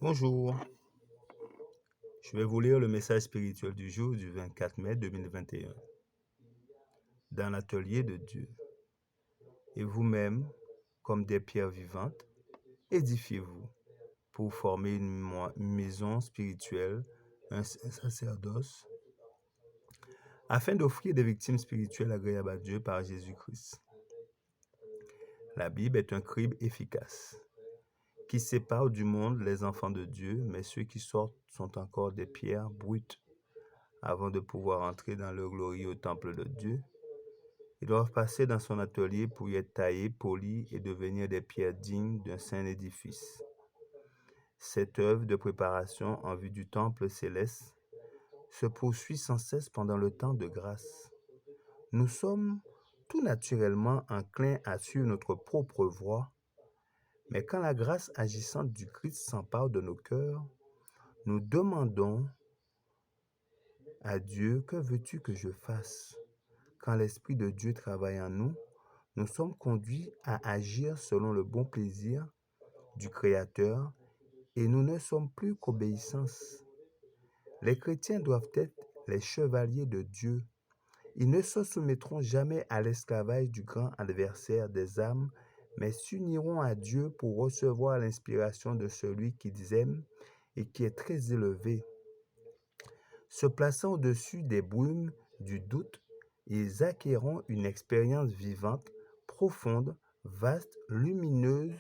Bonjour, je vais vous lire le message spirituel du jour du 24 mai 2021. Dans l'atelier de Dieu. Et vous-même, comme des pierres vivantes, édifiez-vous pour former une maison spirituelle, un sacerdoce, afin d'offrir des victimes spirituelles agréables à Dieu par Jésus-Christ. La Bible est un crible efficace qui sépare du monde les enfants de Dieu, mais ceux qui sortent sont encore des pierres brutes. Avant de pouvoir entrer dans le glorieux temple de Dieu, ils doivent passer dans son atelier pour y être taillés, polis et devenir des pierres dignes d'un saint édifice. Cette œuvre de préparation en vue du temple céleste se poursuit sans cesse pendant le temps de grâce. Nous sommes tout naturellement enclins à suivre notre propre voie, mais quand la grâce agissante du Christ s'empare de nos cœurs, nous demandons à Dieu, que veux-tu que je fasse? Quand l'Esprit de Dieu travaille en nous, nous sommes conduits à agir selon le bon plaisir du Créateur et nous ne sommes plus qu'obéissance. Les chrétiens doivent être les chevaliers de Dieu. Ils ne se soumettront jamais à l'esclavage du grand adversaire des âmes, mais s'uniront à Dieu pour recevoir l'inspiration de celui qu'ils aiment et qui est très élevé. Se plaçant au-dessus des brumes du doute, ils acquerront une expérience vivante, profonde, vaste, lumineuse,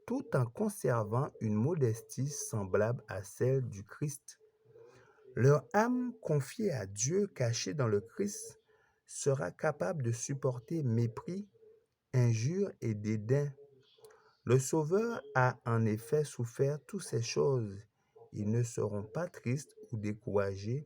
tout en conservant une modestie semblable à celle du Christ. Leur âme confiée à Dieu, cachée dans le Christ, sera capable de supporter mépris, injures et dédain. Le Sauveur a en effet souffert toutes ces choses. Ils ne seront pas tristes ou découragés,